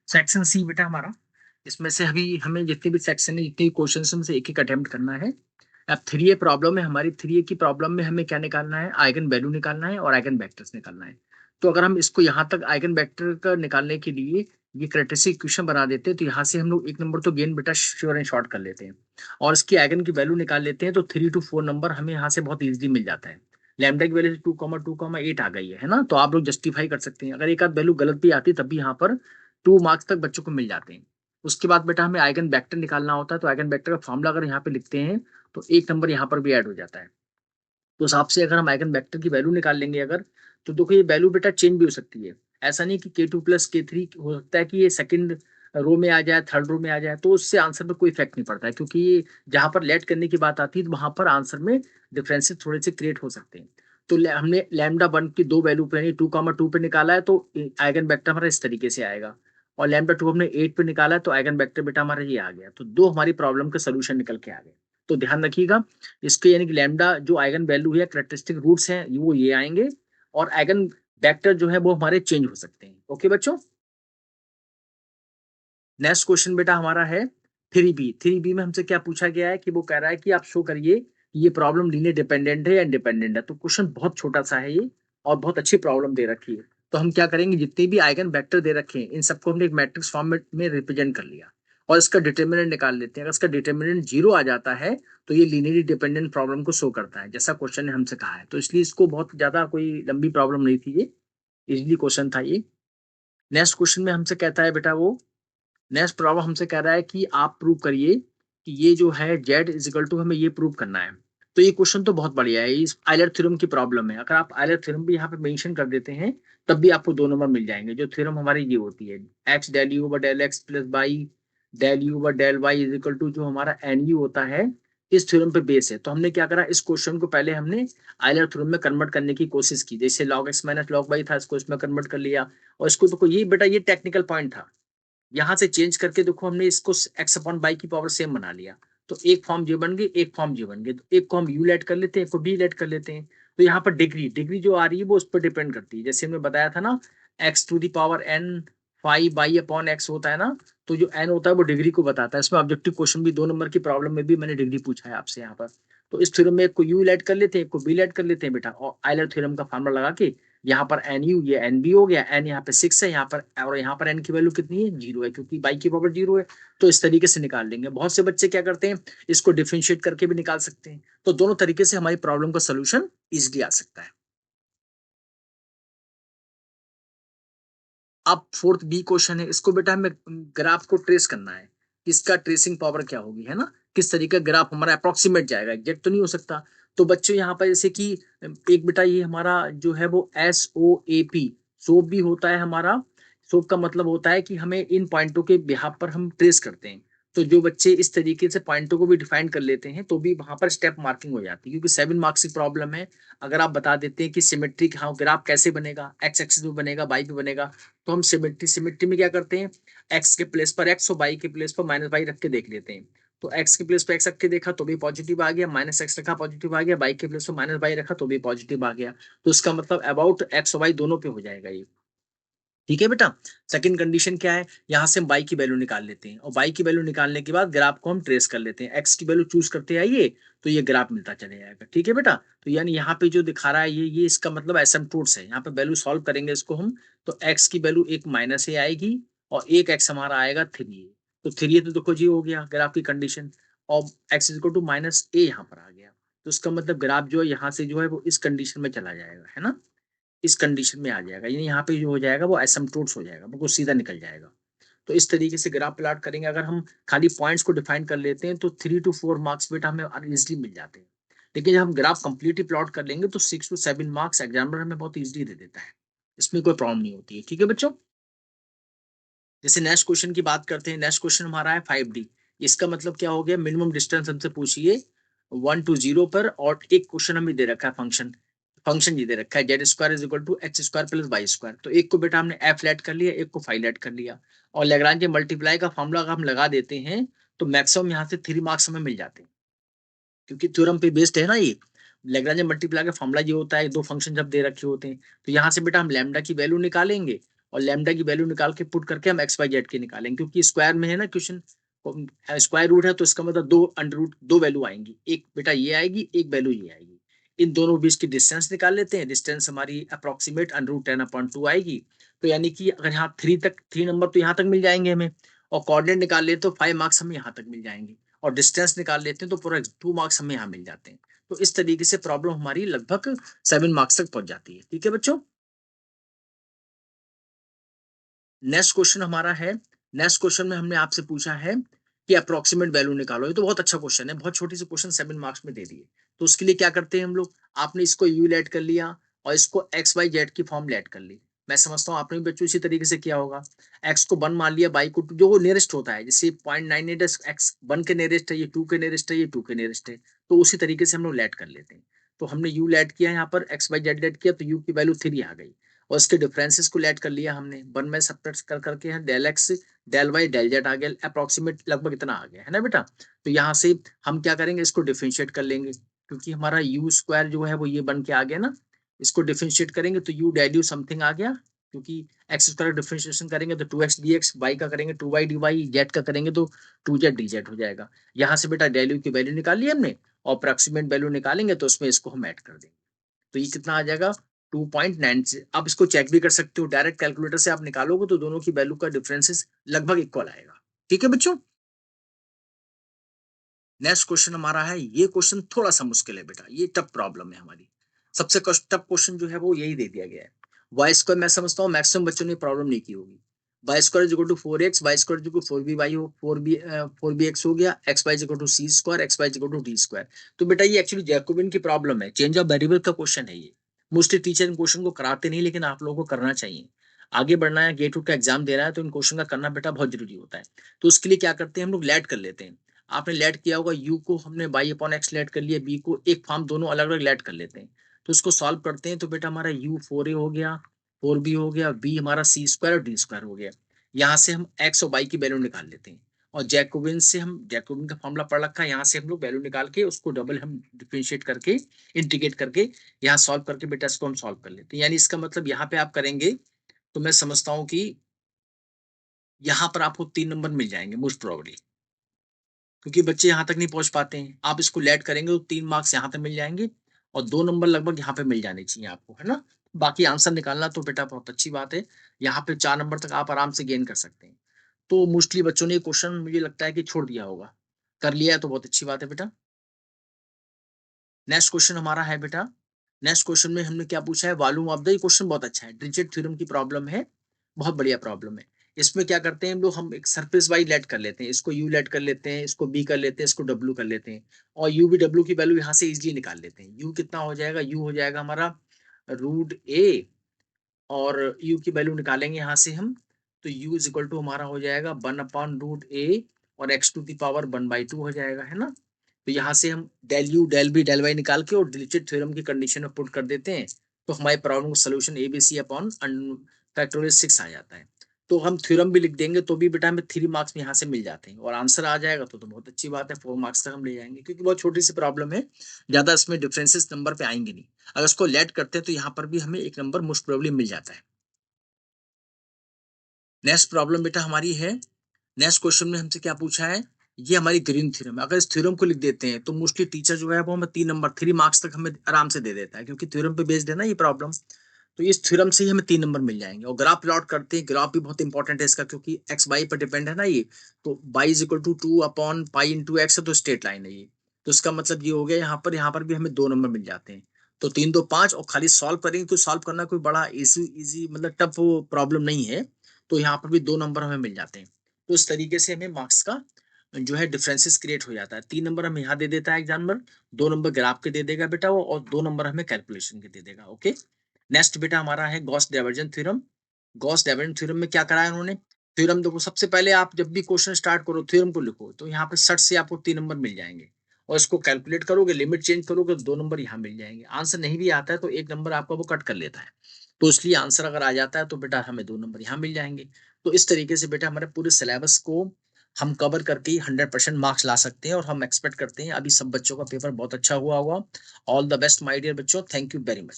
Section C बेटा हमारा, इसमें से अभी हमें जितने भी सेक्शन है, जितने भी क्वेश्चन है, उनसे एक एक अटेम्प्ट करना है। अब 3A प्रॉब्लम है हमारी। 3A की प्रॉब्लम में हमें क्या निकालना है? आइगन वैल्यू निकालना है और आइगन वेक्टर्स निकालना है। तो अगर हम इसको यहाँ तक आइगन वेक्टर का निकालने के लिए ये कैरेक्टरिस्टिक इक्वेशन बना देते हैं, तो यहाँ से हम लोग एक नंबर तो गेन बेटा श्योर एंड शॉर्ट कर लेते हैं और इसकी आइगन की वैल्यू निकाल लेते हैं। तो 3 to 4 नंबर हमें यहाँ से बहुत इजीली मिल जाता है। लैम्डा की वैल्यू 2,2,8 आ गई है ना। तो आप लोग जस्टिफाई कर सकते हैं। अगर एक आध वैल्यू गलत भी आती तब भी यहाँ पर 2 मार्क्स तक बच्चों को मिल जाते हैं। उसके बाद बेटा हमें आइगन वेक्टर निकालना होता है। तो आइगन वेक्टर का फॉर्मूला अगर यहाँ पे लिखते हैं तो एक नंबर यहाँ पर भी ऐड हो जाता है। तो उस हिसाब से अगर हम आइगन वेक्टर की वैल्यू निकाल लेंगे अगर, तो देखो ये वैल्यू बेटा चेंज भी हो सकती है। ऐसा नहीं कि K2 + K3 हो सकता है कि ये सेकंड रो में आ जाए, थर्ड रो में आ जाए, तो उससे आंसर में कोई इफेक्ट नहीं पड़ता है, क्योंकि ये जहां पर लेट करने की बात आती है तो वहां पर आंसर में डिफरेंसेस थोड़े से क्रिएट हो सकते हैं। तो हमने लैम्डा 1 की दो वैल्यू पे 2,2 पे निकाला है, तो आइगन वेक्टर हमारा इस तरीके से आएगा। और लैम्डा 2 हमने 8 पे निकाला है, तो आइगन वेक्टर बेटा हमारा ये आ गया। तो दो हमारी प्रॉब्लम का सोल्यूशन निकल के आ गए। तो ध्यान रखिएगा, इसके यानी कि लैम्डा जो आइगन वैल्यू है, कैरेक्टरिस्टिक रूट्स हैं, वो ये आएंगे। और आइगन वेक्टर जो है वो हमारे चेंज हो सकते हैं। ओके बच्चों। नेक्स्ट क्वेश्चन बेटा हमारा है 3B। 3B में हमसे क्या पूछा गया है कि वो कह रहा है कि आप शो करिए कि ये प्रॉब्लम लीनियर डिपेंडेंट है या इंडिपेंडेंट है। तो क्वेश्चन बहुत छोटा सा है ये, और बहुत अच्छी प्रॉब्लम दे रखी है। तो हम क्या करेंगे, जितने भी आइगन वेक्टर दे रखे हैं इन सबको हमने एक मैट्रिक्स फॉर्म में रिप्रेजेंट कर लिया और इसका डिटर्मिनेंट निकाल लेते हैं। अगर इसका डिटर्मिनेंट 0 आ जाता है तो ये लीनियरली डिपेंडेंट प्रॉब्लम को शो करता है, जैसा क्वेश्चन ने हमसे कहा है। तो इसलिए इसको बहुत ज्यादा कोई लंबी प्रॉब्लम नहीं थी, ये इजीली क्वेश्चन था ये। नेक्स्ट क्वेश्चन में हमसे कहता है बेटा वो, नेक्स्ट प्रॉब्लम हमसे कह रहा है कि आप प्रूव करिए कि ये जो है Z = हमें ये प्रूव करना है। तो ये क्वेश्चन तो बहुत बढ़िया है, इस आयलर थ्योरम की प्रॉब्लम है। अगर आप आयलर थ्योरम भी यहाँ पे मेंशन कर देते हैं तब भी आपको 2 नंबर मिल जाएंगे। जो थ्योरम हमारी ये होती है, x del u/del x + y del u/del y = जो हमारा NU होता है, इस थ्योरम पे बेस है। तो हमने क्या करा, इस क्वेश्चन को पहले हमने आयलर थ्योरम में कन्वर्ट करने की कोशिश की। जैसे log x - log y था, इसको इसमें कन्वर्ट कर लिया। और इसको तो ये बेटा ये टेक्निकल पॉइंट था, यहाँ से चेंज करके देखो हमने इसको x/y की पावर सेम बना लिया। तो एक फॉर्म ये बन गई, एक फॉर्म ये बन गई। तो एक को हम u लेट कर लेते हैं, एक को v लेट कर लेते हैं। तो यहाँ पर डिग्री डिग्री जो आ रही है वो उस पर डिपेंड करती है। जैसे हमने बताया था ना, x⁴n 5/x होता है ना। तो जो n होता है वो डिग्री को बताता है। इसमें ऑब्जेक्टिव क्वेश्चन भी 2 नंबर की प्रॉब्लम में भी मैंने डिग्री पूछा है आपसे यहाँ पर। तो इस थ्योरम में एक को u लेट कर लेते हैं, एक को v लेट कर लेते हैं बेटा, और आयलर थ्योरम का फार्मूला लगा के यहाँ पर NU ये NB हो गया। n यहाँ पे 6 है यहाँ पर, और यहाँ पर n की वैल्यू कितनी है? 0 है, क्योंकि y की पावर 0 है। तो इस तरीके से निकाल लेंगे। बहुत से बच्चे क्या करते हैं, इसको डिफरेंशिएट करके भी निकाल सकते हैं। तो दोनों तरीके से हमारी प्रॉब्लम का सोल्यूशन इजिली आ सकता है। अब 4th B क्वेश्चन है। इसको बेटा हमें ग्राफ को ट्रेस करना है, इसका ट्रेसिंग पावर क्या होगी, है ना। किस तरीके का ग्राफ हमारा अप्रोक्सीमेट जाएगा, एग्जैक्ट तो नहीं हो सकता। तो बच्चों यहाँ पर जैसे कि एक बेटा ये हमारा जो है वो SOAP सोप भी होता है हमारा। सोप का मतलब होता है कि हमें इन पॉइंटों के बिहाफ पर हम ट्रेस करते हैं। तो जो बच्चे इस तरीके से पॉइंटों को भी डिफाइन कर लेते हैं तो भी वहां पर स्टेप मार्किंग हो जाती है, क्योंकि 7 मार्क्स की प्रॉब्लम है। अगर आप बता देते हैं कि सिमेट्रिक हाँ ग्राफ कैसे बनेगा, x एक्सिस पे बनेगा, y पे बनेगा, तो हम सिमेट्री सिमेट्री में क्या करते हैं, एक्स के प्लेस पर एक्स और वाई के प्लेस पर -y रख के देख लेते हैं। तो एक्स के प्लेस पर एक्स रख के देखा तो भी पॉजिटिव आ गया, -x रखा पॉजिटिव आ गया, वाई के प्लेस पर -y रखा तो भी पॉजिटिव आ गया। तो इसका मतलब अबाउट एक्स और वाई दोनों पे हो जाएगा ये। ठीक है बेटा। सेकंड कंडीशन क्या है, यहाँ से हम y की वैल्यू निकाल लेते हैं, और y की वैल्यू निकालने के बाद ग्राफ को हम ट्रेस कर लेते हैं। x की वैल्यू चूज करते आइए तो ये ग्राफ मिलता चले जाएगा। ठीक है बेटा। तो यानी यहाँ पे जो दिखा रहा है ये इसका मतलब एसिम्पटोट्स है। यहाँ पे वैल्यू सॉल्व करेंगे इसको हम, तो x की वैल्यू एक -a आएगी और एक x हमारा आएगा 3a। तो 3a तो देखो जी हो गया ग्राफ की कंडीशन, और x = -a यहाँ पर आ गया। तो इसका मतलब ग्राफ जो है यहाँ से जो है वो इस कंडीशन में चला जाएगा, है ना, इस कंडीशन में आ जाएगा। यानी यहाँ पे जो हो जाएगा वो एसिम्पटोट्स हो जाएगा, वो सीधा निकल जाएगा। तो इस तरीके से ग्राफ प्लॉट करेंगे। अगर हम खाली पॉइंट्स को डिफाइन कर लेते हैं तो 3 to 4 मार्क्स बेटा हमें इजिली मिल जाते हैं। लेकिन जब हम ग्राफ कंप्लीटली प्लॉट कर लेंगे तो 6 to 7 मार्क्स एग्जामिनर हमें बहुत इजिली दे देता है, इसमें कोई प्रॉब्लम नहीं होती है। ठीक है बच्चों। जैसे नेक्स्ट क्वेश्चन की बात करते हैं। नेक्स्ट क्वेश्चन हमारा है 5D। इसका मतलब क्या हो गया, मिनिमम डिस्टेंस हमसे पूछिए 1 to 0 पर, और एक क्वेश्चन हमें दे रखा है फंक्शन। फंक्शन ये दे रखा है Z² = x² + y²। तो एक को बेटा हमने f लेट कर लिया, एक को फाइव लेट कर लिया। और लैग्रांज मल्टीप्लाई का फॉर्मूला अगर हम लगा देते हैं तो मैक्सिमम यहाँ से 3 मार्क्स हमें मिल जाते हैं, क्योंकि थ्योरम पे बेस्ड है ना ये। लैग्रांज मल्टीप्लाई का फॉर्मूला ये होता है, दो फंक्शन जब दे रखे होते हैं। तो यहाँ से बेटा हम लैम्डा की वैल्यू निकालेंगे और लैम्डा की वैल्यू निकाल के पुट करके हम एक्स वाई जेड के निकालेंगे, क्योंकि स्क्वायर में है ना क्वेश्चन, स्क्वायर रूट है, तो इसका मतलब दो अंडर रूट दो वैल्यू आएंगी, एक बेटा ये आएगी, एक वैल्यू ये आएगी। इन दोनों बीच की डिस्टेंस निकाल लेते हैं। डिस्टेंस हमारी अप्रोक्सीमेट अंडर रूट 10/2 आएगी। तो यानी कि अगर यहाँ 3 नंबर तो यहाँ तक मिल जाएंगे हमें, और कोऑर्डिनेट निकाल लेते तो 5 मार्क्स हमें यहाँ तक मिल जाएंगे, और डिस्टेंस निकाल लेते हैं तो पूरा 2 मार्क्स हमें यहाँ मिल जाते हैं। तो इस तरीके से प्रॉब्लम हमारी लगभग 7 मार्क्स तक पहुंच जाती है। ठीक है बच्चों। नेक्स्ट क्वेश्चन हमारा है, नेक्स्ट क्वेश्चन में हमने आपसे पूछा है कि अप्रोक्सीमेट वैल्यू निकालो। ये तो बहुत अच्छा क्वेश्चन है, बहुत छोटी सी क्वेश्चन 7 मार्क्स में दे दिए। तो उसके लिए क्या करते हैं हम लोग, आपने इसको यू लेट कर लिया और इसको एक्स वाई जेड की फॉर्म लेट कर ली। मैं समझता हूँ आपने भी बच्चों इसी तरीके से किया होगा। एक्स को 1 मान लिया, वाई को 2, जो नियरेस्ट होता है, जैसे 0.98 एक्स 1 के नियरेस्ट है, ये 2 के नियरेस्ट है, ये 2 के नियरेस्ट है, तो उसी तरीके से हम लोग लेट कर लेते हैं। तो हमने यू लेट किया, यहाँ पर एक्स वाई जेड लेट किया, तो यू की वैल्यू 3 आ गई, और इसके डिफरेंसेस को लेट कर लिया हमने, 1 में सब्ट्रैक्ट कर करके है, del x del y del z आ गया, अप्रोक्सीमेट लगभग इतना आ गया है ना बेटा। तो यहाँ से हम क्या करेंगे, इसको डिफरेंशिएट कर लेंगे, क्योंकि हमारा यू स्क्वायर जो है वो ये बन के आ गया ना। इसको डिफरेंशिएट करेंगे तो यू डेल यू समथिंग आ गया, क्योंकि एक्स स्क्वायर डिफरेंशिएशन करेंगे तो 2x dx, वाई का करेंगे 2y dy, जेड का करेंगे तो 2z dz हो जाएगा। यहाँ से बेटा डेल यू की वैल्यू निकाल ली हमने, और अप्रोक्सीमेट वैल्यू निकालेंगे तो उसमें इसको हम ऐड कर देंगे। तो ये कितना आ जाएगा, 2.9 से। आप इसको चेक भी कर सकते हो, डायरेक्ट कैलकुलेटर से आप निकालोगे तो दोनों की वैल्यू का डिफरेंसेस लगभग इक्वल आएगा। ठीक है बच्चों। नेक्स्ट क्वेश्चन हमारा है, ये क्वेश्चन थोड़ा सा मुश्किल है बेटा, ये टफ प्रॉब्लम है हमारी। सबसे टफ क्वेश्चन जो है वो यही दे दिया गया है। वाई स्क्वायर, मैं समझता हूँ मैक्सिमम बच्चों ने प्रॉब्लम नहीं की होगी। Y square is equal to 4x, y square is equal to 4by हो, 4bx हो गया, x y is equal to c square, x y is equal to d square. तो बेटा ये एक्चुअली जैकोबियन की प्रॉब्लम है, चेंज ऑफ वेरिएबल का question है ये। मोस्टली टीचर इन क्वेश्चन को कराते नहीं, लेकिन आप लोगों को करना चाहिए। आगे बढ़ना है, गेट का एग्जाम देना है, तो इन क्वेश्चन का करना बेटा बहुत जरूरी होता है। तो उसके लिए क्या करते हैं हम लोग, लेट कर लेते हैं। आपने लेट किया होगा, यू को हमने वाई अपॉन एक्स लेट कर लिया, बी को एक फॉर्म, दोनों अलग अलग लेट कर लेते हैं। तो उसको सॉल्व करते हैं, तो बेटा हमारा यू 4a हो गया, 4b हो गया, बी हमारा सी स्क्वायर और डी स्क्वायर हो गया। यहाँ से हम एक्स और वाई की वैल्यू निकाल लेते हैं, और जैकोबिन से हम, जैकोबिन का फॉर्मूला पढ़ रखा है, यहाँ से हम लोग वैल्यू निकाल के उसको डबल हम डिफरेंशिएट करके, इंटीग्रेट करके, यहाँ सॉल्व करके बेटा इसको हम सॉल्व कर लेते हैं। यानी इसका मतलब यहाँ पे आप करेंगे तो मैं समझता हूँ कि यहाँ पर आपको 3 नंबर मिल जाएंगे मोस्ट प्रोबेबली, क्योंकि बच्चे यहाँ तक नहीं पहुंच पाते हैं। आप इसको लेट करेंगे तो 3 मार्क्स यहाँ तक मिल जाएंगे, और 2 नंबर लगभग यहाँ पे मिल जाने चाहिए आपको, है ना। बाकी आंसर निकालना तो बेटा बहुत अच्छी बात है, यहाँ पे 4 नंबर तक आप आराम से गेन कर सकते हैं। तो मोस्टली बच्चों ने क्वेश्चन मुझे लगता है कि छोड़ दिया होगा, कर लिया है तो बहुत अच्छी बात है बेटा। नेक्स्ट क्वेश्चन हमारा है बेटा, नेक्स्ट क्वेश्चन में हमने क्या पूछा है, वॉल्यूम ऑफ द, क्वेश्चन बहुत अच्छा है, डिरिचलेट थ्योरम की प्रॉब्लम है, बहुत बढ़िया प्रॉब्लम है। इसमें क्या करते हैं हम लोग, हम एक सरफेस वाइज लेट कर लेते हैं, इसको यू लेट कर लेते हैं, इसको बी कर लेते हैं, इसको डब्ल्यू कर लेते हैं, और यू भी डब्ल्यू की वैल्यू यहाँ से इजिली निकाल लेते हैं। यू कितना हो जाएगा, यू हो जाएगा हमारा √a, और यू की वैल्यू निकालेंगे यहाँ से हम, तो यू इज इक्वल टू हमारा हो जाएगा 1/√a, और x टू दी पावर 1/2 हो जाएगा, है ना। तो यहाँ से हम del u del b del y निकाल के और डिरिचलेट थ्योरम की कंडीशन में पुट कर देते हैं, तो हमारी प्रॉब्लम का solution a b c upon factorial 6 आ जाता है। तो हम थ्योरम भी लिख देंगे तो भी बेटा हमें 3 मार्क्स में यहाँ से मिल जाते हैं, और आंसर आ जाएगा तो बहुत अच्छी बात है, 4 मार्क्स तक हम ले जाएंगे, क्योंकि बहुत छोटी सी प्रॉब्लम है, ज्यादा इसमें डिफरेंसेस नंबर पे आएंगे नहीं। अगर इसको लेट करते हैं तो यहाँ पर भी हमें 1 नंबर मोस्ट प्रोबेबली मिल जाता है। नेक्स्ट प्रॉब्लम बेटा हमारी है, नेक्स्ट क्वेश्चन में हमसे क्या पूछा है, ये हमारी ग्रीन थ्योरम है। अगर इस थ्योरम को लिख देते हैं तो मोस्टली टीचर जो है वो हमें 3 नंबर 3 मार्क्स तक हमें आराम से दे देता है, क्योंकि थ्योरम पे बेस्ड है ना ये प्रॉब्लम। तो इस थ्योरम से ही हमें 3 नंबर मिल जाएंगे। और ग्राफ प्लॉट करते हैं, ग्राफ भी बहुत इंपॉर्टेंट है इसका, क्योंकि एक्स वाई पर डिपेंड है ना ये। तो y is equal to 2/π × x है, तो स्ट्रेट लाइन है ये। तो इसका मतलब ये हो गया, यहाँ पर भी हमें 2 नंबर मिल जाते हैं। तो 3 2 5, और खाली सॉल्व करेंगे तो सॉल्व करना कोई बड़ा इजी इजी मतलब टफ प्रॉब्लम नहीं है। तो यहाँ पर भी 2 नंबर हमें मिल जाते हैं। तो इस तरीके से हमें मार्क्स का जो है डिफरेंसेस क्रिएट हो जाता है। 3 नंबर हमें यहाँ दे देता है एग्जामिनर, 2 नंबर ग्राफ के दे देगा बेटा वो, और 2 नंबर हमें कैलकुलेशन के दे देगा। ओके। नेक्स्ट बेटा हमारा है Gauss divergence theorem. Gauss divergence theorem में क्या कराया उन्होंने, थ्योरम देखो, सबसे पहले आप जब भी क्वेश्चन स्टार्ट करो थ्योरम को लिखो, तो यहाँ पे सट से आपको 3 नंबर मिल जाएंगे, और इसको कैलकुलेट करोगे, लिमिट चेंज करोगे तो 2 नंबर यहाँ मिल जाएंगे। आंसर नहीं भी आता है तो 1 नंबर आपका वो कट कर लेता है। तो इसलिए आंसर अगर आ जाता है तो बेटा हमें 2 नंबर यहाँ मिल जाएंगे। तो इस तरीके से बेटा हमारे पूरे सिलेबस को हम कवर करके 100% मार्क्स ला सकते हैं, और हम एक्सपेक्ट करते हैं अभी सब बच्चों का पेपर बहुत अच्छा हुआ होगा। All the best my dear बच्चों, थैंक यू वेरी मच।